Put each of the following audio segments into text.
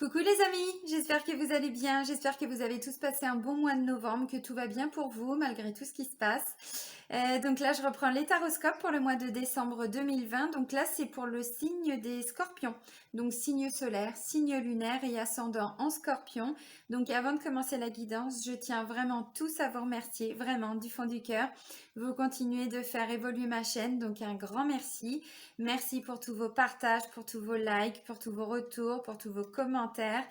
Coucou les amis, j'espère que vous allez bien, j'espère que vous avez tous passé un bon mois de novembre, que tout va bien pour vous malgré tout ce qui se passe. Donc là, je reprends les taroscopes pour le mois de décembre 2020. Donc là, c'est pour le signe des scorpions. Donc signe solaire, signe lunaire et ascendant en scorpion. Donc avant de commencer la guidance, je tiens vraiment tous à vous remercier, vraiment du fond du cœur. Vous continuez de faire évoluer ma chaîne, donc un grand merci. Merci pour tous vos partages, pour tous vos likes, pour tous vos retours, pour tous vos commentaires.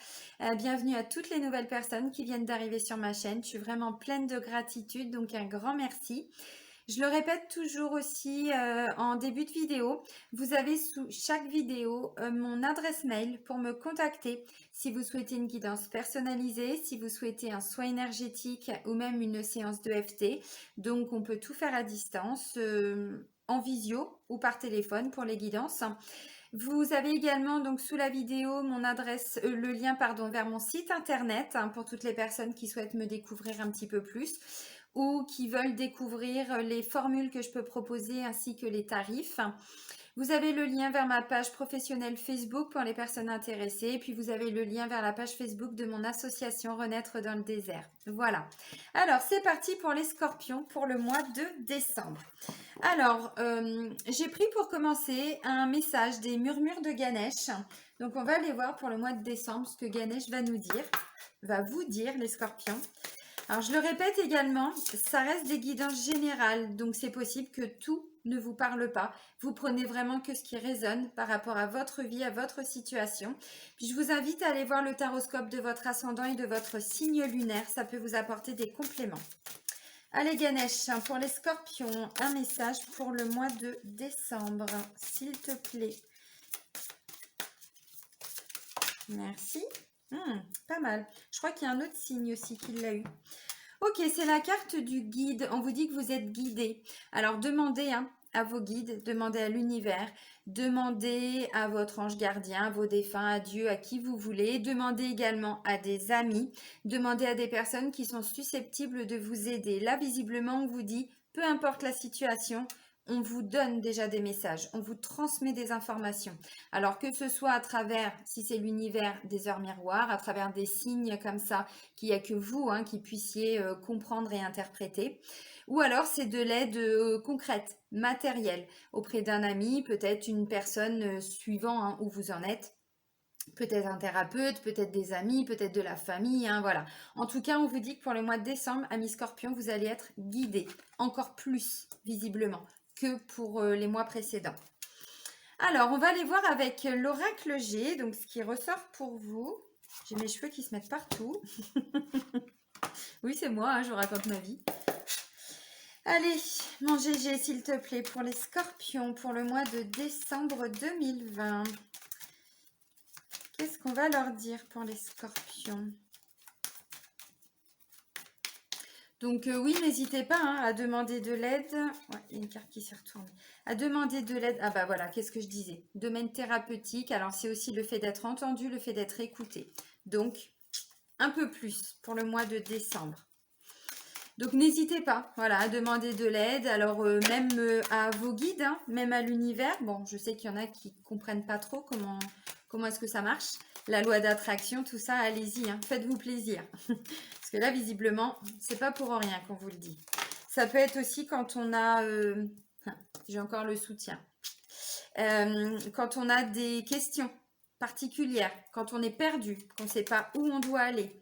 Bienvenue à toutes les nouvelles personnes qui viennent d'arriver sur ma chaîne. Je suis vraiment pleine de gratitude, donc un grand merci. Je le répète toujours aussi en début de vidéo, vous avez sous chaque vidéo mon adresse mail pour me contacter si vous souhaitez une guidance personnalisée, si vous souhaitez un soin énergétique ou même une séance de FT. Donc on peut tout faire à distance, en visio ou par téléphone pour les guidances. Vous avez également donc sous la vidéo mon adresse, le lien vers mon site internet pour toutes les personnes qui souhaitent me découvrir un petit peu plus ou qui veulent découvrir les formules que je peux proposer ainsi que les tarifs. Vous avez le lien vers ma page professionnelle Facebook pour les personnes intéressées. Et puis vous avez le lien vers la page Facebook de mon association Renaître dans le désert. Voilà. Alors c'est parti pour les scorpions pour le mois de décembre. Alors, j'ai pris pour commencer un message des murmures de Ganesh. Donc on va aller voir pour le mois de décembre ce que Ganesh va nous dire, va vous dire les scorpions. Alors, je le répète également, ça reste des guidances générales, donc c'est possible que tout ne vous parle pas. Vous prenez vraiment que ce qui résonne par rapport à votre vie, à votre situation. Puis je vous invite à aller voir le taroscope de votre ascendant et de votre signe lunaire, ça peut vous apporter des compléments. Allez Ganesh, pour les scorpions, un message pour le mois de décembre, s'il te plaît. Merci. Pas mal. Je crois qu'il y a un autre signe aussi qui l'a eu. Ok, c'est la carte du guide. On vous dit que vous êtes guidé. Alors, demandez à vos guides, demandez à l'univers, demandez à votre ange gardien, à vos défunts, à Dieu, à qui vous voulez. Demandez également à des amis, demandez à des personnes qui sont susceptibles de vous aider. Là, visiblement, on vous dit, peu importe la situation, on vous donne déjà des messages, on vous transmet des informations. Alors que ce soit à travers, si c'est l'univers, des heures miroirs, à travers des signes comme ça, qu'il n'y a que vous qui puissiez comprendre et interpréter. Ou alors c'est de l'aide concrète, matérielle, auprès d'un ami, peut-être une personne suivant où vous en êtes. Peut-être un thérapeute, peut-être des amis, peut-être de la famille, voilà. En tout cas, on vous dit que pour le mois de décembre, amis scorpions, vous allez être guidés, encore plus visiblement que pour les mois précédents. Alors, on va aller voir avec l'oracle G, donc ce qui ressort pour vous. J'ai mes cheveux qui se mettent partout. Oui, c'est moi, je vous raconte ma vie. Allez, mon GG, s'il te plaît, pour les scorpions, pour le mois de décembre 2020. Qu'est-ce qu'on va leur dire pour les scorpions? Donc oui, n'hésitez pas à demander de l'aide. Ouais, il y a une carte qui s'est retournée. À demander de l'aide. Ah bah voilà, qu'est-ce que je disais? Domaine thérapeutique. Alors c'est aussi le fait d'être entendu, le fait d'être écouté. Donc, un peu plus pour le mois de décembre. Donc n'hésitez pas, voilà, à demander de l'aide. Alors même à vos guides, même à l'univers. Bon, je sais qu'il y en a qui comprennent pas trop comment est-ce que ça marche. La loi d'attraction, tout ça, allez-y, faites-vous plaisir. Parce que là, visiblement, c'est pas pour rien qu'on vous le dit. Ça peut être aussi quand on a... j'ai encore le soutien. Quand on a des questions particulières, quand on est perdu, qu'on ne sait pas où on doit aller,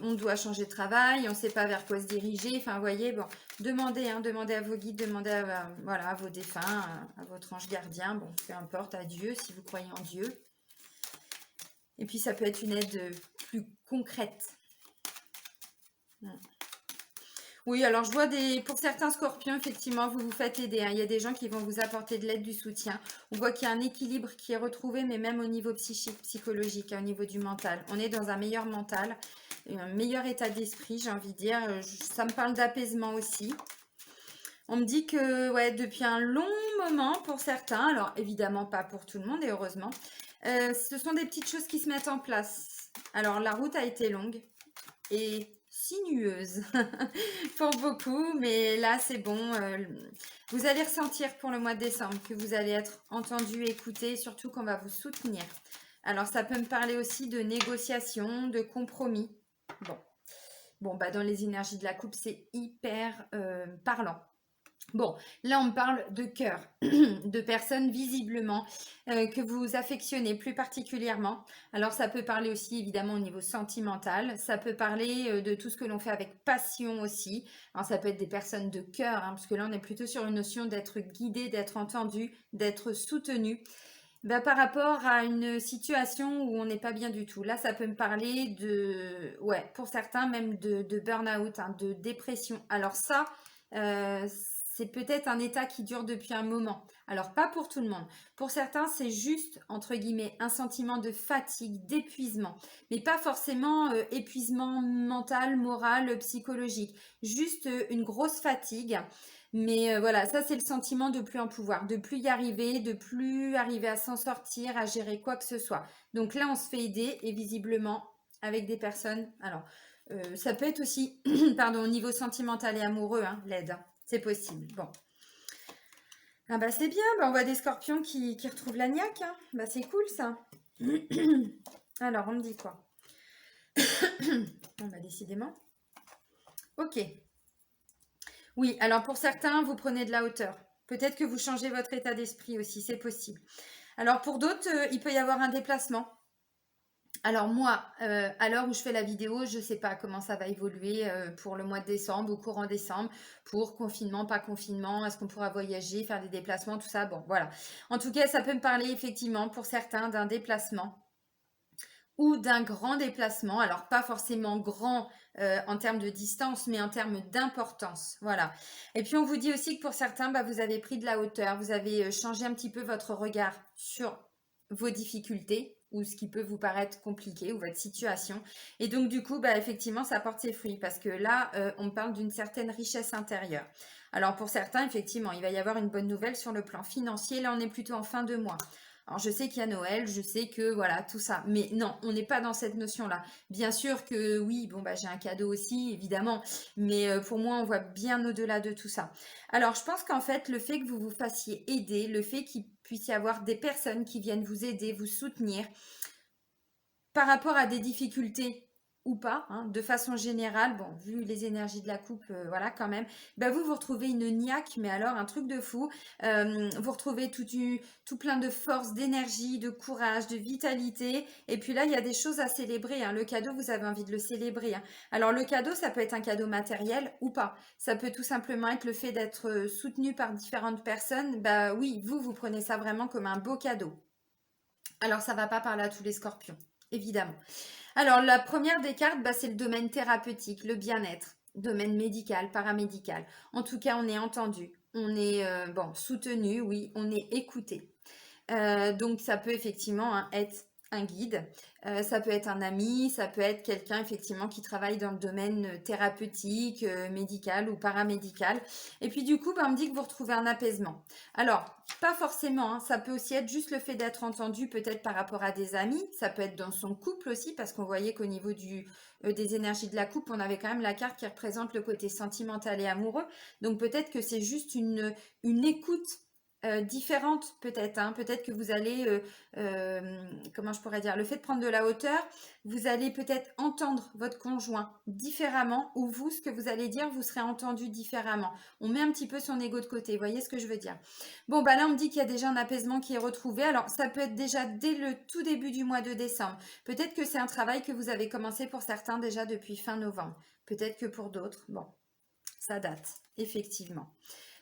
on doit changer de travail, on ne sait pas vers quoi se diriger, enfin, vous voyez, bon, demandez à vos guides, demandez à vos défunts, à votre ange gardien, bon, peu importe, à Dieu, si vous croyez en Dieu. Et puis, ça peut être une aide plus concrète. Oui, alors je vois pour certains scorpions, effectivement, vous vous faites aider. Il y a des gens qui vont vous apporter de l'aide, du soutien. On voit qu'il y a un équilibre qui est retrouvé, mais même au niveau psychique, psychologique, au niveau du mental. On est dans un meilleur mental, un meilleur état d'esprit, j'ai envie de dire. Ça me parle d'apaisement aussi. On me dit que ouais, depuis un long moment pour certains, alors évidemment pas pour tout le monde et heureusement, ce sont des petites choses qui se mettent en place. Alors la route a été longue et sinueuse pour beaucoup, mais là c'est bon. Vous allez ressentir pour le mois de décembre que vous allez être entendu, écouté, surtout qu'on va vous soutenir Alors, ça peut me parler aussi de négociation, de compromis. Bon, bah, dans les énergies de la coupe, c'est hyper parlant. Bon, là, on me parle de cœur, de personnes visiblement que vous affectionnez plus particulièrement. Alors, ça peut parler aussi évidemment au niveau sentimental. Ça peut parler de tout ce que l'on fait avec passion aussi. Alors, ça peut être des personnes de cœur, hein, parce que là, on est plutôt sur une notion d'être guidé, d'être entendu, d'être soutenu. Ben, par rapport à une situation où on n'est pas bien du tout. Là, ça peut me parler de, ouais, pour certains, même de burn-out, hein, de dépression. Alors ça, euh, c'est peut-être un état qui dure depuis un moment. Alors, pas pour tout le monde. Pour certains, c'est juste, entre guillemets, un sentiment de fatigue, d'épuisement. Mais pas forcément épuisement mental, moral, psychologique. Juste une grosse fatigue. Mais voilà, ça c'est le sentiment de plus en pouvoir, de plus y arriver, de plus arriver à s'en sortir, à gérer quoi que ce soit. Donc là, on se fait aider et visiblement avec des personnes. Alors, ça peut être aussi, pardon, au niveau sentimental et amoureux, hein, l'aide, hein. C'est possible. Bon. Ah bah c'est bien, bah, on voit des scorpions qui retrouvent la niaque, hein. Bah c'est cool ça. Alors, on me dit quoi? Bon bah décidément. Ok. Oui, alors pour certains, vous prenez de la hauteur. Peut-être que vous changez votre état d'esprit aussi, c'est possible. Alors pour d'autres, il peut y avoir un déplacement. Alors moi, à l'heure où je fais la vidéo, je ne sais pas comment ça va évoluer pour le mois de décembre, au courant décembre, pour confinement, pas confinement, est-ce qu'on pourra voyager, faire des déplacements, tout ça. Bon, voilà. En tout cas, ça peut me parler effectivement pour certains d'un déplacement ou d'un grand déplacement. Alors, pas forcément grand en termes de distance, mais en termes d'importance. Voilà. Et puis, on vous dit aussi que pour certains, bah, vous avez pris de la hauteur, vous avez changé un petit peu votre regard sur vos difficultés ou ce qui peut vous paraître compliqué ou votre situation. Et donc, du coup, bah, effectivement, ça porte ses fruits parce que là, on parle d'une certaine richesse intérieure. Alors, pour certains, effectivement, il va y avoir une bonne nouvelle sur le plan financier. Là, on est plutôt en fin de mois. Alors, je sais qu'il y a Noël, je sais que voilà, tout ça. Mais non, on n'est pas dans cette notion-là. Bien sûr que oui, bon, bah, j'ai un cadeau aussi, évidemment. Mais pour moi, on voit bien au-delà de tout ça. Alors, je pense qu'en fait, le fait que vous vous fassiez aider, le fait qu'il puisse y avoir des personnes qui viennent vous aider, vous soutenir, par rapport à des difficultés ou pas, hein, de façon générale, bon, vu les énergies de la coupe, voilà, quand même, bah vous retrouvez une niaque, mais alors un truc de fou. Vous retrouvez tout plein de force, d'énergie, de courage, de vitalité. Et puis là, il y a des choses à célébrer, hein. Le cadeau, vous avez envie de le célébrer, hein. Alors le cadeau, ça peut être un cadeau matériel ou pas. Ça peut tout simplement être le fait d'être soutenu par différentes personnes. Bah oui, vous prenez ça vraiment comme un beau cadeau. Alors ça va pas parler à tous les scorpions, évidemment. Alors, la première des cartes, bah, c'est le domaine thérapeutique, le bien-être, domaine médical, paramédical. En tout cas, on est entendu, on est bon, soutenu, oui, on est écouté. Donc, ça peut effectivement hein, être un guide, ça peut être un ami, ça peut être quelqu'un effectivement qui travaille dans le domaine thérapeutique, médical ou paramédical. Et puis du coup, bah, on me dit que vous retrouvez un apaisement. Alors, pas forcément, hein, ça peut aussi être juste le fait d'être entendu peut-être par rapport à des amis, ça peut être dans son couple aussi, parce qu'on voyait qu'au niveau des énergies de la coupe, on avait quand même la carte qui représente le côté sentimental et amoureux. Donc peut-être que c'est juste une écoute différente peut-être, hein. Peut-être que vous allez, comment je pourrais dire, le fait de prendre de la hauteur, vous allez peut-être entendre votre conjoint différemment ou vous, ce que vous allez dire, vous serez entendu différemment. On met un petit peu son ego de côté, vous voyez ce que je veux dire? Bon, bah là, on me dit qu'il y a déjà un apaisement qui est retrouvé. Alors, ça peut être déjà dès le tout début du mois de décembre. Peut-être que c'est un travail que vous avez commencé pour certains déjà depuis fin novembre. Peut-être que pour d'autres, bon, ça date, effectivement.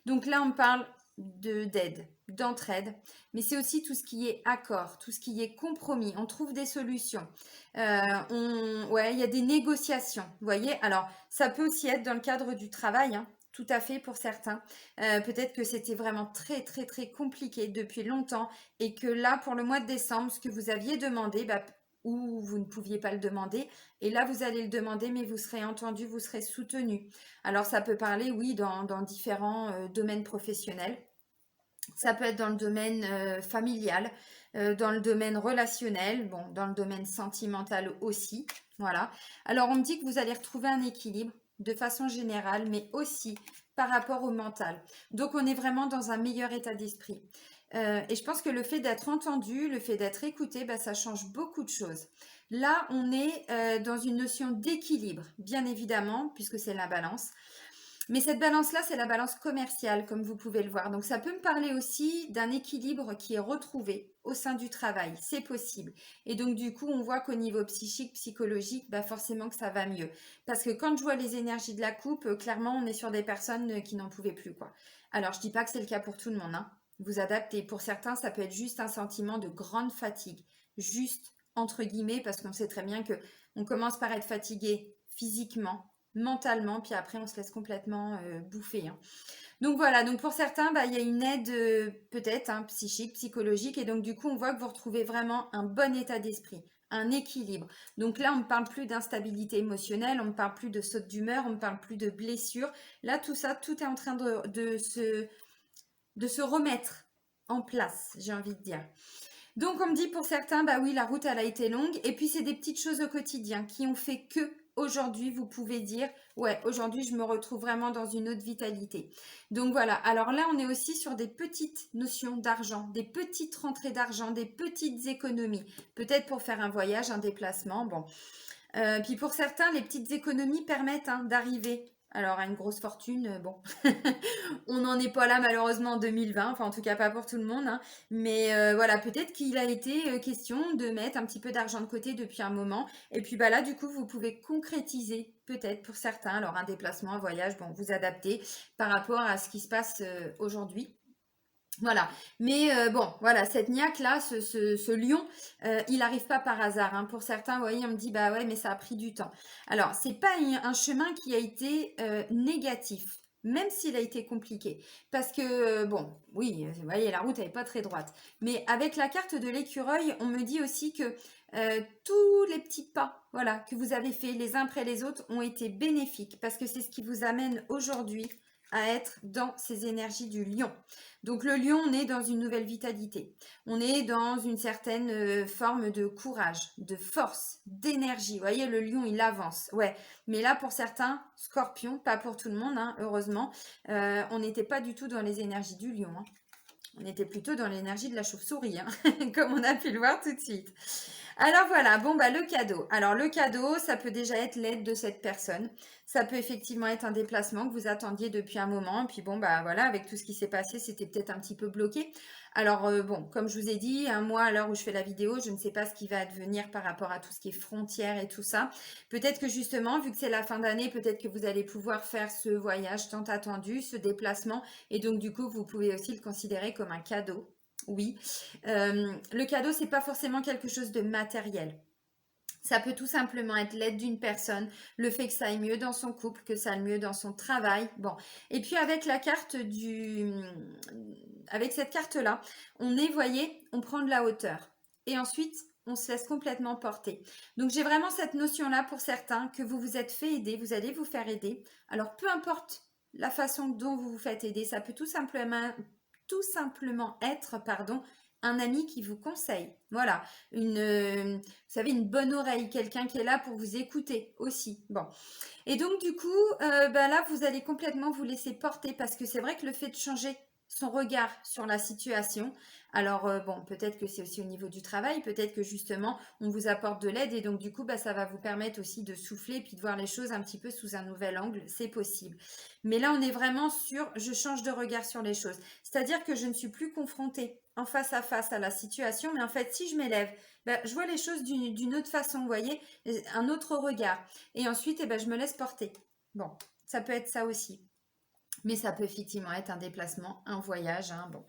Donc là, on parle d'aide, d'entraide, mais c'est aussi tout ce qui est accord, tout ce qui est compromis. On trouve des solutions. Ouais, il y a des négociations. Vous voyez, alors ça peut aussi être dans le cadre du travail, hein, tout à fait pour certains. Peut-être que c'était vraiment très très très compliqué depuis longtemps et que là, pour le mois de décembre, ce que vous aviez demandé, bah, ou vous ne pouviez pas le demander, et là vous allez le demander, mais vous serez entendu, vous serez soutenu. Alors ça peut parler, oui, dans différents domaines professionnels. Ça peut être dans le domaine familial, dans le domaine relationnel, bon, dans le domaine sentimental aussi. Voilà. Alors on me dit que vous allez retrouver un équilibre de façon générale, mais aussi par rapport au mental. Donc on est vraiment dans un meilleur état d'esprit. Et je pense que le fait d'être entendu, le fait d'être écouté, bah, ça change beaucoup de choses. Là, on est dans une notion d'équilibre, bien évidemment, puisque c'est la balance. Mais cette balance-là, c'est la balance commerciale, comme vous pouvez le voir. Donc, ça peut me parler aussi d'un équilibre qui est retrouvé au sein du travail. C'est possible. Et donc, du coup, on voit qu'au niveau psychique, psychologique, bah forcément que ça va mieux. Parce que quand je vois les énergies de la coupe, clairement, on est sur des personnes qui n'en pouvaient plus, quoi. Alors, je dis pas que c'est le cas pour tout le monde, hein. Vous adaptez. Pour certains, ça peut être juste un sentiment de grande fatigue. Juste, entre guillemets, parce qu'on sait très bien que on commence par être fatigué physiquement, mentalement, puis après on se laisse complètement bouffer, hein. Donc voilà, donc pour certains, bah, il y a une aide peut-être hein, psychique, psychologique, et donc du coup on voit que vous retrouvez vraiment un bon état d'esprit, un équilibre. Donc là on ne parle plus d'instabilité émotionnelle, on ne parle plus de saute d'humeur, on ne parle plus de blessures. Là tout ça, tout est en train de se remettre en place, j'ai envie de dire. Donc on me dit pour certains, bah oui, la route elle a été longue, et puis c'est des petites choses au quotidien qui ont fait que aujourd'hui vous pouvez dire, ouais, aujourd'hui je me retrouve vraiment dans une autre vitalité. Donc voilà, alors là on est aussi sur des petites notions d'argent, des petites rentrées d'argent, des petites économies, peut-être pour faire un voyage, un déplacement, bon. Puis pour certains, les petites économies permettent hein, d'arriver. Alors, à une grosse fortune, bon, on n'en est pas là malheureusement en 2020, enfin en tout cas pas pour tout le monde, hein. Mais voilà, peut-être qu'il a été question de mettre un petit peu d'argent de côté depuis un moment. Et puis bah là, du coup, vous pouvez concrétiser peut-être pour certains, alors un déplacement, un voyage, bon, vous adapter par rapport à ce qui se passe aujourd'hui. Voilà, mais bon, voilà, cette niaque-là, ce lion, il n'arrive pas par hasard, hein. Pour certains, vous voyez, on me dit, bah ouais, mais ça a pris du temps. Alors, c'est pas un chemin qui a été négatif, même s'il a été compliqué. Parce que, bon, oui, vous voyez, la route, elle n'est pas très droite. Mais avec la carte de l'écureuil, on me dit aussi que tous les petits pas, voilà, que vous avez fait les uns après les autres ont été bénéfiques, parce que c'est ce qui vous amène aujourd'hui à être dans ces énergies du lion. Donc le lion, on est dans une nouvelle vitalité. On est dans une certaine forme de courage, de force, d'énergie. Vous voyez, le lion, il avance. Ouais, mais là, pour certains, scorpion, pas pour tout le monde, hein, heureusement, on n'était pas du tout dans les énergies du lion, hein. On était plutôt dans l'énergie de la chauve-souris, hein, comme on a pu le voir tout de suite. Alors voilà, bon bah le cadeau. Alors le cadeau, ça peut déjà être l'aide de cette personne. Ça peut effectivement être un déplacement que vous attendiez depuis un moment. Et puis bon bah voilà, avec tout ce qui s'est passé, c'était peut-être un petit peu bloqué. Alors bon, comme je vous ai dit, un mois à l'heure où je fais la vidéo, je ne sais pas ce qui va advenir par rapport à tout ce qui est frontières et tout ça. Peut-être que justement, vu que c'est la fin d'année, peut-être que vous allez pouvoir faire ce voyage tant attendu, ce déplacement. Et donc du coup, vous pouvez aussi le considérer comme un cadeau. Oui, le cadeau, c'est pas forcément quelque chose de matériel. Ça peut tout simplement être l'aide d'une personne, le fait que ça aille mieux dans son couple, que ça aille mieux dans son travail. Bon. Et puis avec la carte avec cette carte-là, on est, voyez, on prend de la hauteur. Et ensuite, on se laisse complètement porter. Donc j'ai vraiment cette notion-là pour certains que vous vous êtes fait aider, vous allez vous faire aider. Alors peu importe la façon dont vous vous faites aider, ça peut tout simplement être, pardon, un ami qui vous conseille. Voilà, vous savez, une bonne oreille, quelqu'un qui est là pour vous écouter aussi. Bon. Et donc, du coup, bah là, vous allez complètement vous laisser porter parce que c'est vrai que le fait de changer son regard sur la situation, alors bon, peut-être que c'est aussi au niveau du travail, peut-être que justement, on vous apporte de l'aide et donc du coup, bah, ça va vous permettre aussi de souffler puis de voir les choses un petit peu sous un nouvel angle, c'est possible. Mais là, on est vraiment sur, je change de regard sur les choses. C'est-à-dire que je ne suis plus confrontée en face à la situation, mais en fait, si je m'élève, bah, je vois les choses d'une autre façon, vous voyez, un autre regard. Et ensuite, eh ben, je me laisse porter. Bon, ça peut être ça aussi. Mais ça peut effectivement être un déplacement, un voyage, hein, bon.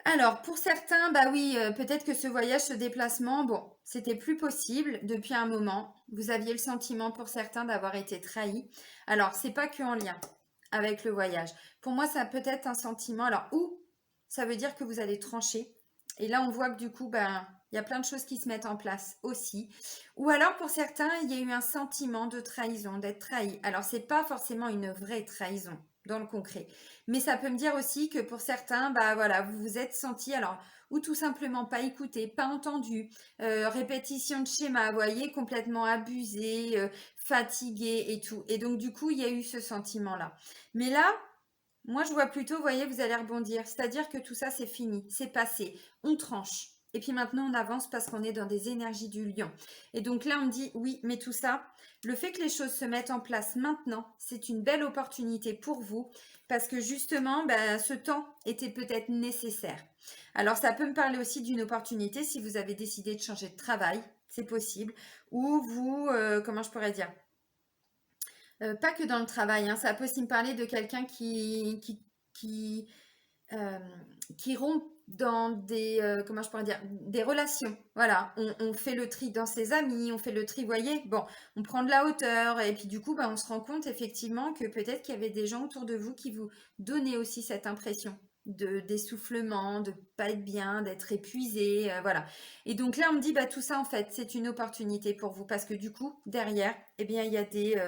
Alors, pour certains, bah oui, peut-être que ce voyage, ce déplacement, bon, c'était plus possible depuis un moment. Vous aviez le sentiment pour certains d'avoir été trahi. Alors, c'est pas que en lien avec le voyage. Pour moi, ça peut être un sentiment. Alors, ou ça veut dire que vous allez trancher. Et là, on voit que du coup, ben, il y a plein de choses qui se mettent en place aussi. Ou alors, pour certains, il y a eu un sentiment de trahison, d'être trahi. Alors, c'est pas forcément une vraie trahison dans le concret. Mais ça peut me dire aussi que pour certains, bah voilà, vous vous êtes senti, alors, ou tout simplement pas écouté, pas entendu, répétition de schéma, vous voyez, complètement abusé, fatigué et tout. Et donc, du coup, il y a eu ce sentiment-là. Mais là, Moi, je vois plutôt, vous voyez, vous allez rebondir. C'est-à-dire que tout ça, c'est fini, c'est passé. On tranche. Et puis maintenant, on avance parce qu'on est dans des énergies du lion. Et donc là, on me dit, oui, mais tout ça, le fait que les choses se mettent en place maintenant, c'est une belle opportunité pour vous parce que justement, ben, ce temps était peut-être nécessaire. Alors, ça peut me parler aussi d'une opportunité si vous avez décidé de changer de travail, c'est possible. Ou vous, comment je pourrais dire? Pas que dans le travail, hein, ça peut aussi me parler de quelqu'un qui, euh, qui rompt dans des, comment je pourrais dire, des relations. Voilà, on fait le tri dans ses amis, on fait le tri, vous voyez, bon, on prend de la hauteur et puis du coup, bah, on se rend compte effectivement que peut-être qu'il y avait des gens autour de vous qui vous donnaient aussi cette impression de d'essoufflement, de pas être bien, d'être épuisé, voilà. Et donc là, on me dit, bah tout ça en fait, c'est une opportunité pour vous parce que du coup, derrière, eh bien, il y a des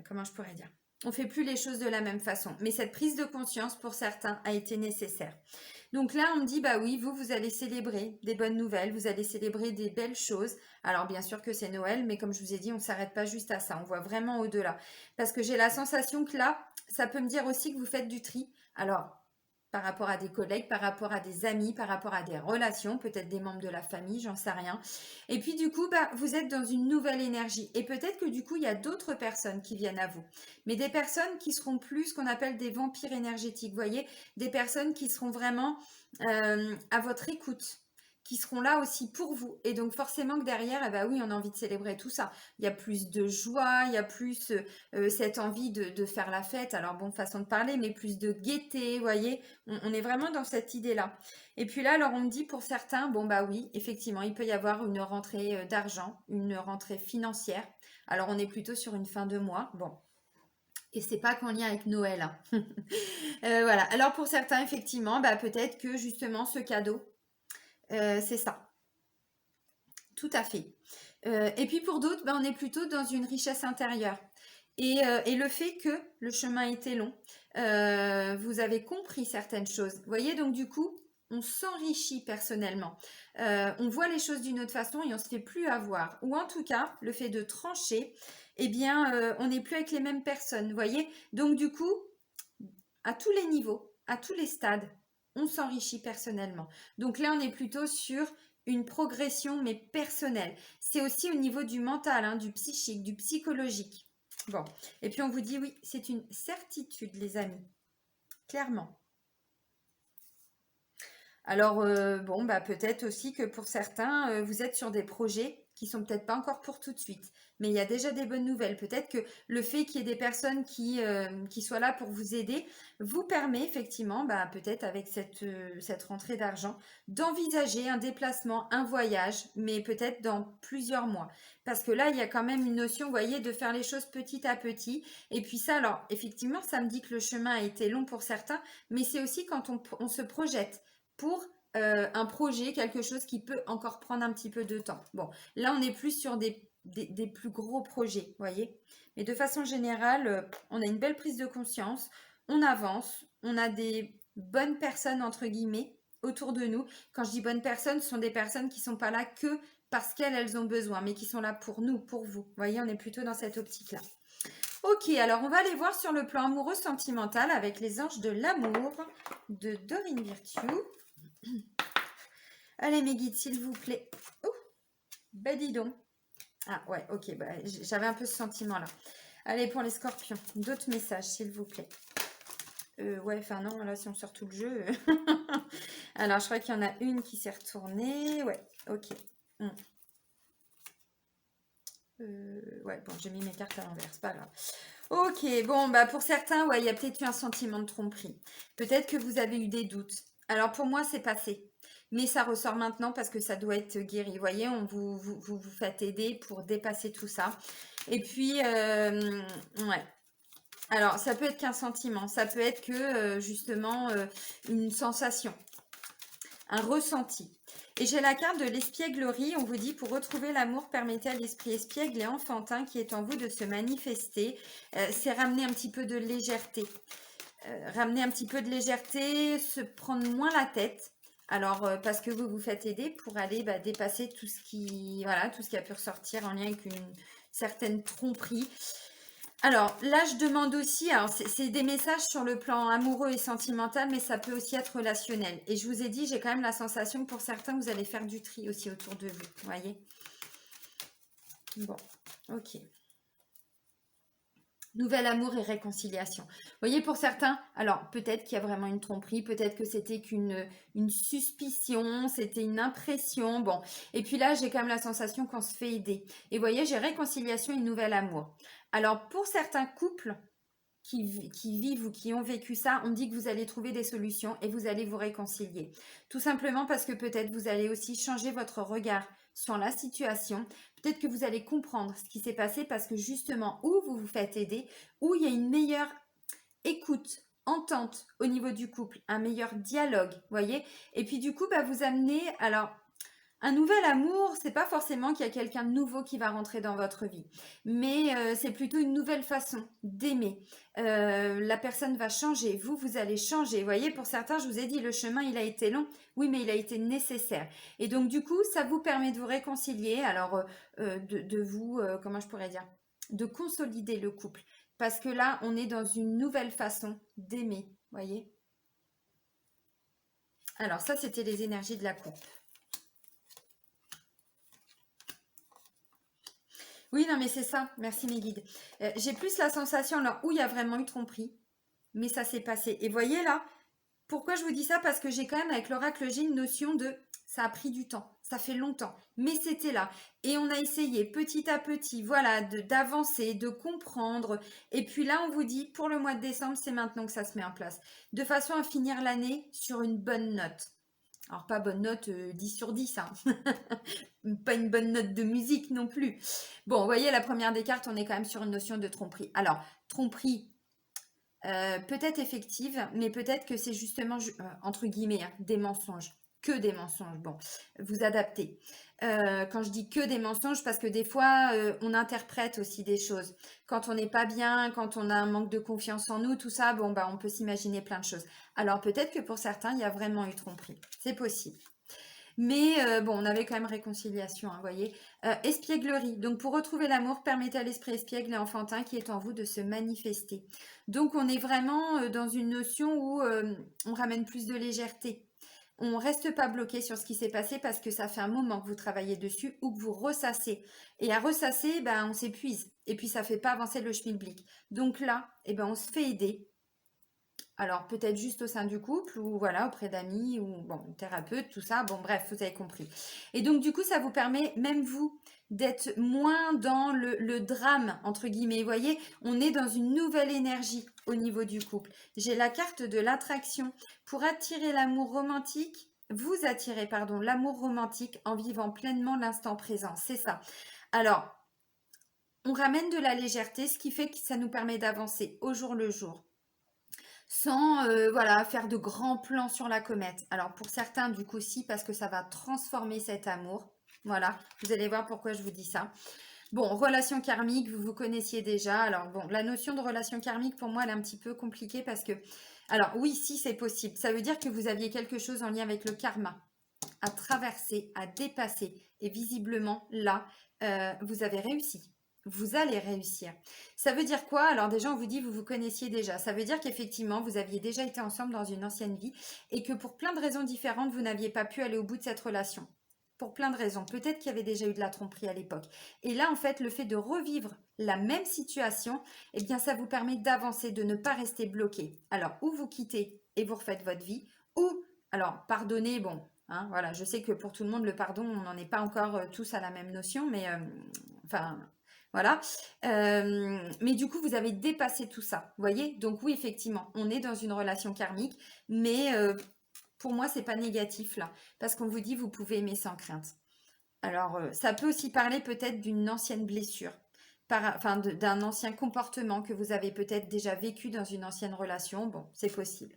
comment je pourrais dire? On fait plus les choses de la même façon. Mais cette prise de conscience, pour certains, a été nécessaire. Donc là, on me dit, bah oui, vous allez célébrer des bonnes nouvelles, vous allez célébrer des belles choses. Alors bien sûr que c'est Noël, mais comme je vous ai dit, on ne s'arrête pas juste à ça, on voit vraiment au-delà. Parce que j'ai la sensation que là, ça peut me dire aussi que vous faites du tri. Alors, par rapport à des collègues, par rapport à des amis, par rapport à des relations, peut-être des membres de la famille, j'en sais rien. Et puis du coup, bah, vous êtes dans une nouvelle énergie. Et peut-être que du coup, il y a d'autres personnes qui viennent à vous. Mais des personnes qui seront plus ce qu'on appelle des vampires énergétiques. Vous voyez, des personnes qui seront vraiment à votre écoute, qui seront là aussi pour vous. Et donc forcément que derrière, eh ben oui, on a envie de célébrer tout ça. Il y a plus de joie, il y a plus cette envie de faire la fête. Alors bon, façon de parler, mais plus de gaieté, vous voyez. On est vraiment dans cette idée-là. Et puis là, alors on me dit pour certains, bon bah oui, effectivement, il peut y avoir une rentrée d'argent, une rentrée financière. Alors on est plutôt sur une fin de mois. Bon, et c'est pas qu'en lien avec Noël, hein. Voilà. Alors pour certains, effectivement, bah, peut-être que justement ce cadeau, c'est ça. Tout à fait. Et puis pour d'autres, bah, on est plutôt dans une richesse intérieure. Et le fait que le chemin était long, vous avez compris certaines choses. Vous voyez, donc du coup, on s'enrichit personnellement. On voit les choses d'une autre façon et on se fait plus avoir. Ou en tout cas, le fait de trancher, eh bien, on n'est plus avec les mêmes personnes. Vous voyez, donc du coup, à tous les niveaux, à tous les stades, on s'enrichit personnellement. Donc là, on est plutôt sur une progression, mais personnelle. C'est aussi au niveau du mental, hein, du psychique, du psychologique. Bon, et puis on vous dit oui, c'est une certitude, les amis, clairement. Alors, bon, bah, peut-être aussi que pour certains, vous êtes sur des projets qui sont peut-être pas encore pour tout de suite, mais il y a déjà des bonnes nouvelles. Peut-être que le fait qu'il y ait des personnes qui soient là pour vous aider vous permet effectivement, bah, peut-être avec cette rentrée d'argent, d'envisager un déplacement, un voyage, mais peut-être dans plusieurs mois. Parce que là, il y a quand même une notion, vous voyez, de faire les choses petit à petit. Et puis ça, alors, effectivement, ça me dit que le chemin a été long pour certains, mais c'est aussi quand on se projette pour un projet, quelque chose qui peut encore prendre un petit peu de temps. Bon, là, on est plus sur des plus gros projets, vous voyez. Mais de façon générale, on a une belle prise de conscience, on avance, on a des bonnes personnes, entre guillemets, autour de nous. Quand je dis bonnes personnes, ce sont des personnes qui ne sont pas là que parce qu'elles ont besoin, mais qui sont là pour nous, pour vous. Vous voyez, on est plutôt dans cette optique-là. Ok, alors on va aller voir sur le plan amoureux sentimental avec les anges de l'amour de Dorine Virtue. Allez mes guides, s'il vous plaît. Oh, bah dis donc. Ah ouais, ok, bah, j'avais un peu ce sentiment-là. Allez, pour les scorpions, d'autres messages, s'il vous plaît. Ouais, enfin non, là, si on sort tout le jeu... Alors, je crois qu'il y en a une qui s'est retournée. Ouais, ok. Ouais, bon, j'ai mis mes cartes à l'envers, c'est pas grave. Ok, bon, bah pour certains, ouais, il y a peut-être eu un sentiment de tromperie. Peut-être que vous avez eu des doutes. Alors pour moi, c'est passé. Mais ça ressort maintenant parce que ça doit être guéri. Vous voyez, vous faites aider pour dépasser tout ça. Et puis, ouais. Alors, ça peut être qu'un sentiment. Ça peut être que, justement, une sensation, un ressenti. Et j'ai la carte de l'espièglerie. On vous dit, pour retrouver l'amour, permettez à l'esprit espiègle et enfantin qui est en vous de se manifester. C'est ramener un petit peu de légèreté. Ramener un petit peu de légèreté, se prendre moins la tête. Alors, parce que vous vous faites aider pour aller dépasser tout ce qui, voilà, tout ce qui a pu ressortir en lien avec une certaine tromperie. Alors là, je demande aussi, alors c'est des messages sur le plan amoureux et sentimental, mais ça peut aussi être relationnel. Et je vous ai dit, j'ai quand même la sensation que pour certains, vous allez faire du tri aussi autour de vous, vous voyez? Bon, ok. Nouvel amour et réconciliation. Vous voyez, pour certains, alors peut-être qu'il y a vraiment une tromperie, peut-être que c'était qu'une suspicion, c'était une impression. Bon, et puis là, j'ai quand même la sensation qu'on se fait aider. Et vous voyez, j'ai réconciliation et nouvel amour. Alors, pour certains couples qui vivent ou qui ont vécu ça, on dit que vous allez trouver des solutions et vous allez vous réconcilier. Tout simplement parce que peut-être vous allez aussi changer votre regard sur la situation. Peut-être que vous allez comprendre ce qui s'est passé parce que justement, où vous vous faites aider, où il y a une meilleure écoute, entente au niveau du couple, un meilleur dialogue, voyez. Et puis du coup, bah, vous amenez, alors un nouvel amour, c'est pas forcément qu'il y a quelqu'un de nouveau qui va rentrer dans votre vie, mais c'est plutôt une nouvelle façon d'aimer. La personne va changer, vous allez changer. Vous voyez, pour certains, je vous ai dit, le chemin, il a été long, oui, mais il a été nécessaire. Et donc, du coup, ça vous permet de vous réconcilier, alors de vous, comment je pourrais dire, de consolider le couple. Parce que là, on est dans une nouvelle façon d'aimer, voyez. Alors, ça, c'était les énergies de la coupe. Oui, non, mais c'est ça. Merci mes guides. J'ai plus la sensation, alors, où il y a vraiment eu tromperie, mais ça s'est passé. Et voyez là, pourquoi je vous dis ça? Parce que j'ai quand même, avec l'oracle, j'ai une notion de ça a pris du temps, ça fait longtemps, mais c'était là. Et on a essayé petit à petit, voilà, d'avancer, de comprendre. Et puis là, on vous dit, pour le mois de décembre, c'est maintenant que ça se met en place. De façon à finir l'année sur une bonne note. Alors, pas bonne note 10 sur 10, hein. Pas une bonne note de musique non plus. Bon, vous voyez, la première des cartes, on est quand même sur une notion de tromperie. Alors, tromperie, peut-être effective, mais peut-être que c'est justement, entre guillemets, hein, des mensonges. Que des mensonges. Bon, vous adaptez. Quand je dis que des mensonges, parce que des fois, on interprète aussi des choses. Quand on n'est pas bien, quand on a un manque de confiance en nous, tout ça, bon, bah, on peut s'imaginer plein de choses. Alors peut-être que pour certains, il y a vraiment eu tromperie. C'est possible. Mais bon, on avait quand même réconciliation, hein, vous voyez. Espièglerie. Donc, pour retrouver l'amour, permettez à l'esprit espiègle et enfantin qui est en vous de se manifester. Donc, on est vraiment dans une notion où on ramène plus de légèreté. On reste pas bloqué sur ce qui s'est passé parce que ça fait un moment que vous travaillez dessus ou que vous ressassez. Et à ressasser, ben, on s'épuise. Et puis, ça fait pas avancer le schmilblick. Donc là, eh ben, on se fait aider. Alors, peut-être juste au sein du couple ou voilà, auprès d'amis ou bon, thérapeute, tout ça. Bon, bref, vous avez compris. Et donc, du coup, ça vous permet, même vous, d'être moins dans le drame, entre guillemets. Vous voyez, on est dans une nouvelle énergie au niveau du couple. J'ai la carte de l'attraction. Pour attirer l'amour romantique, vous attirez, pardon, l'amour romantique en vivant pleinement l'instant présent. C'est ça. Alors, on ramène de la légèreté, ce qui fait que ça nous permet d'avancer au jour le jour sans voilà, faire de grands plans sur la comète. Alors pour certains, du coup, si, parce que ça va transformer cet amour. Voilà, vous allez voir pourquoi je vous dis ça. Bon, relation karmique, vous vous connaissiez déjà. Alors bon, la notion de relation karmique, pour moi, elle est un petit peu compliquée parce que... Alors oui, si, c'est possible. Ça veut dire que vous aviez quelque chose en lien avec le karma à traverser, à dépasser. Et visiblement, là, vous avez réussi. Vous allez réussir. Ça veut dire quoi? Alors déjà, on vous dit, vous vous connaissiez déjà. Ça veut dire qu'effectivement, vous aviez déjà été ensemble dans une ancienne vie et que pour plein de raisons différentes, vous n'aviez pas pu aller au bout de cette relation. Pour plein de raisons. Peut-être qu'il y avait déjà eu de la tromperie à l'époque. Et là, en fait, le fait de revivre la même situation, eh bien, ça vous permet d'avancer, de ne pas rester bloqué. Alors, ou vous quittez et vous refaites votre vie, ou, alors, pardonnez, bon, hein, voilà, je sais que pour tout le monde, le pardon, on n'en est pas encore tous à la même notion, mais enfin, voilà. Mais du coup, vous avez dépassé tout ça, vous voyez? Donc oui, effectivement, on est dans une relation karmique, mais pour moi, c'est pas négatif là, parce qu'on vous dit, vous pouvez aimer sans crainte. Alors, ça peut aussi parler peut-être d'une ancienne blessure, enfin d'un ancien comportement que vous avez peut-être déjà vécu dans une ancienne relation. Bon, c'est possible.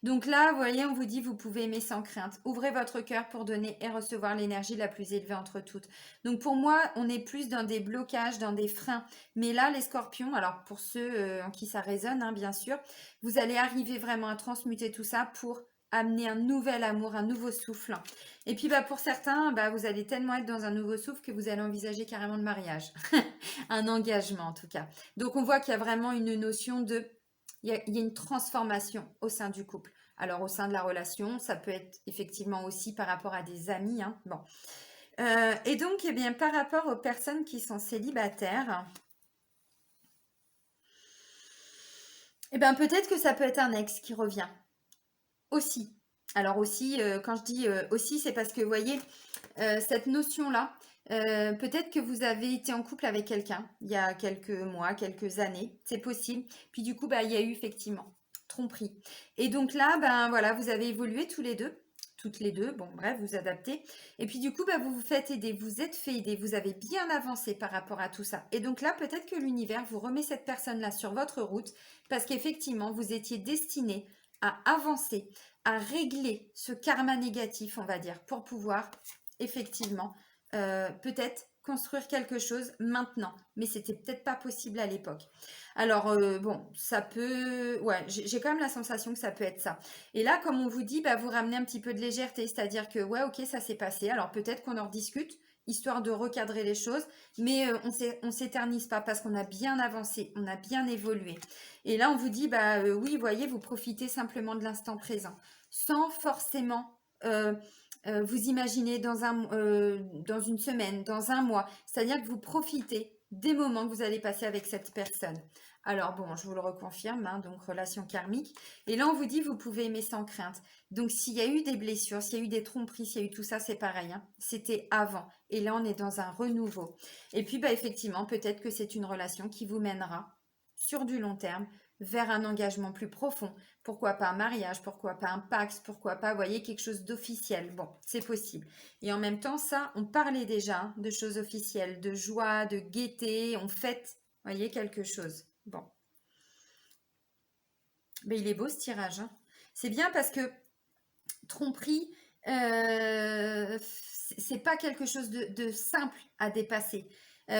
Donc là, vous voyez, on vous dit, vous pouvez aimer sans crainte. Ouvrez votre cœur pour donner et recevoir l'énergie la plus élevée entre toutes. Donc pour moi, on est plus dans des blocages, dans des freins. Mais là, les scorpions, alors pour ceux en qui ça résonne, hein, bien sûr, vous allez arriver vraiment à transmuter tout ça pour amener un nouvel amour, un nouveau souffle. Et puis bah, pour certains, bah, vous allez tellement être dans un nouveau souffle que vous allez envisager carrément le mariage. Un engagement en tout cas. Donc on voit qu'il y a vraiment une notion de... il y a une transformation au sein du couple. Alors au sein de la relation, ça peut être effectivement aussi par rapport à des amis. Hein. Bon. Et donc, eh bien, par rapport aux personnes qui sont célibataires, eh bien, peut-être que ça peut être un ex qui revient aussi. Alors aussi, quand je dis aussi, c'est parce que, vous voyez, cette notion-là, peut-être que vous avez été en couple avec quelqu'un il y a quelques mois, quelques années, c'est possible. Puis du coup, bah, il y a eu effectivement tromperie. Et donc là, ben voilà, vous avez évolué tous les deux, toutes les deux, bon bref, vous adaptez. Et puis du coup, bah, vous vous faites aider, vous êtes fait aider, vous avez bien avancé par rapport à tout ça. Et donc là, peut-être que l'univers vous remet cette personne-là sur votre route parce qu'effectivement, vous étiez destiné à avancer, à régler ce karma négatif, on va dire, pour pouvoir effectivement peut-être construire quelque chose maintenant, mais c'était peut-être pas possible à l'époque. Alors bon, ça peut, ouais, j'ai quand même la sensation que ça peut être ça. Et là, comme on vous dit, bah, vous ramenez un petit peu de légèreté, c'est-à-dire que ouais, ok, ça s'est passé. Alors peut-être qu'on en rediscute, histoire de recadrer les choses, mais on s'éternise pas parce qu'on a bien avancé, on a bien évolué. Et là, on vous dit, bah oui, voyez, vous profitez simplement de l'instant présent, sans forcément vous imaginez dans une semaine, dans un mois. C'est-à-dire que vous profitez des moments que vous allez passer avec cette personne. Alors bon, je vous le reconfirme, hein, donc relation karmique. Et là, on vous dit, vous pouvez aimer sans crainte. Donc s'il y a eu des blessures, s'il y a eu des tromperies, s'il y a eu tout ça, c'est pareil. Hein. C'était avant. Et là, on est dans un renouveau. Et puis, bah, effectivement, peut-être que c'est une relation qui vous mènera sur du long terme vers un engagement plus profond. Pourquoi pas un mariage, pourquoi pas un pacte, pourquoi pas, vous voyez, quelque chose d'officiel. Bon, c'est possible. Et en même temps, ça, on parlait déjà hein, de choses officielles, de joie, de gaieté, on fête, vous voyez, quelque chose. Bon. Mais il est beau ce tirage. Hein. C'est bien parce que tromperie, c'est pas quelque chose de simple à dépasser.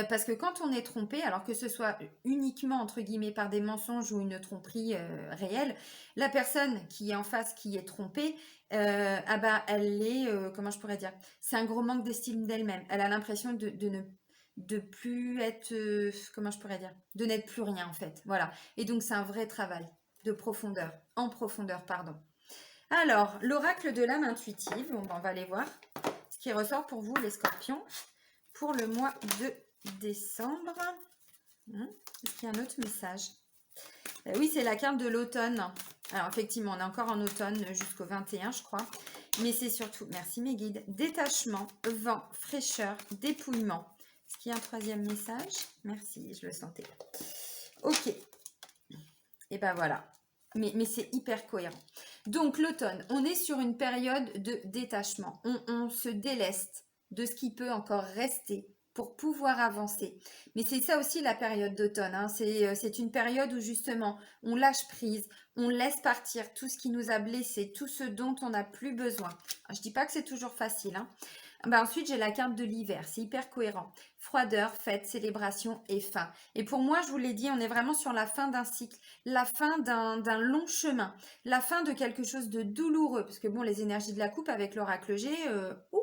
Parce que quand on est trompé, alors que ce soit uniquement entre guillemets par des mensonges ou une tromperie réelle, la personne qui est en face, qui est trompée, ah bah elle est, comment je pourrais dire, c'est un gros manque d'estime d'elle-même. Elle a l'impression de ne de plus être, comment je pourrais dire, de n'être plus rien en fait. Voilà. Et donc c'est un vrai travail de profondeur, en profondeur, pardon. Alors, l'oracle de l'âme intuitive, on va aller voir ce qui ressort pour vous, les scorpions, pour le mois de décembre. Est-ce qu'il y a un autre message? Oui, c'est la carte de l'automne. Alors, effectivement, on est encore en automne jusqu'au 21, je crois. Mais c'est surtout, merci mes guides, détachement, vent, fraîcheur, dépouillement. Est-ce qu'il y a un troisième message? Merci, je le sentais. Ok. Et ben voilà. Mais c'est hyper cohérent. Donc l'automne, on est sur une période de détachement. On se déleste de ce qui peut encore rester pour pouvoir avancer. Mais c'est ça aussi la période d'automne. Hein. C'est une période où justement on lâche prise, on laisse partir tout ce qui nous a blessés, tout ce dont on n'a plus besoin. Je ne dis pas que c'est toujours facile. Hein. Ben ensuite, j'ai la carte de l'hiver. C'est hyper cohérent. Froideur, fête, célébration et fin. Et pour moi, je vous l'ai dit, on est vraiment sur la fin d'un cycle, la fin d'un long chemin, la fin de quelque chose de douloureux. Parce que bon, les énergies de la coupe avec l'oracle G, ouh.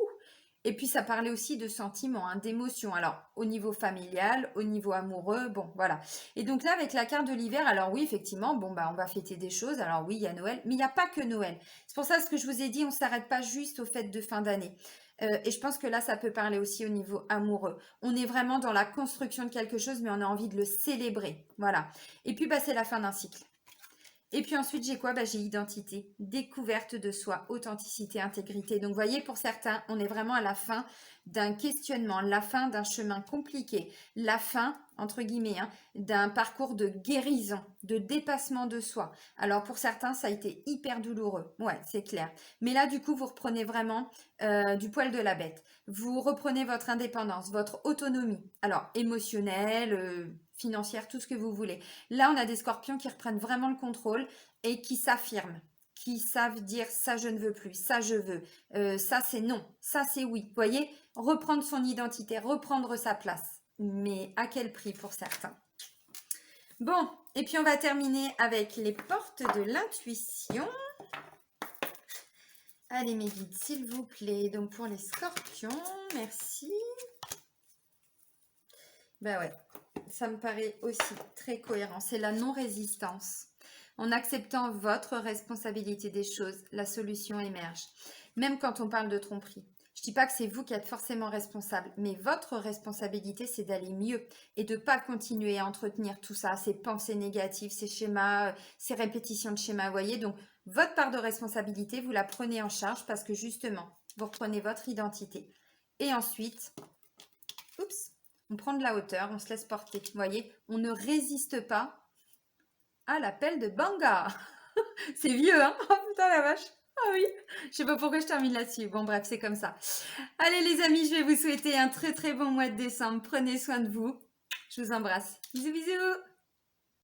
Et puis ça parlait aussi de sentiments, hein, d'émotions. Alors au niveau familial, au niveau amoureux, bon voilà. Et donc là avec la carte de l'hiver, alors oui effectivement, bon bah on va fêter des choses. Alors oui il y a Noël, mais il n'y a pas que Noël. C'est pour ça ce que je vous ai dit, on ne s'arrête pas juste aux fêtes de fin d'année. Et je pense que là, ça peut parler aussi au niveau amoureux. On est vraiment dans la construction de quelque chose, mais on a envie de le célébrer. Voilà. Et puis, bah, c'est la fin d'un cycle. Et puis ensuite, j'ai quoi? Bah, j'ai identité, découverte de soi, authenticité, intégrité. Donc, vous voyez, pour certains, on est vraiment à la fin d'un questionnement, la fin d'un chemin compliqué, la fin, entre guillemets, hein, d'un parcours de guérison, de dépassement de soi. Alors, pour certains, ça a été hyper douloureux. Ouais, c'est clair. Mais là, du coup, vous reprenez vraiment du poil de la bête. Vous reprenez votre indépendance, votre autonomie. Alors, émotionnelle, financière, tout ce que vous voulez. Là, on a des scorpions qui reprennent vraiment le contrôle et qui s'affirment, qui savent dire ça je ne veux plus, ça je veux, ça c'est non, ça c'est oui. Vous voyez, reprendre son identité, reprendre sa place. Mais à quel prix pour certains? Bon, et puis on va terminer avec les portes de l'intuition. Allez mes guides, s'il vous plaît. Donc pour les scorpions, merci. Ben ouais, ça me paraît aussi très cohérent. C'est la non-résistance. En acceptant votre responsabilité des choses, la solution émerge. Même quand on parle de tromperie. Je ne dis pas que c'est vous qui êtes forcément responsable, mais votre responsabilité, c'est d'aller mieux et de ne pas continuer à entretenir tout ça, ces pensées négatives, ces schémas, ces répétitions de schémas, vous voyez. Donc, votre part de responsabilité, vous la prenez en charge parce que justement, vous reprenez votre identité. Et ensuite, oups, on prend de la hauteur, on se laisse porter, vous voyez. On ne résiste pas à l'appel de Banga. C'est vieux, hein? Oh putain la vache. Ah oui, je sais pas pourquoi je termine là-dessus. Bon bref, c'est comme ça. Allez les amis, je vais vous souhaiter un très très bon mois de décembre. Prenez soin de vous. Je vous embrasse. Bisous bisous.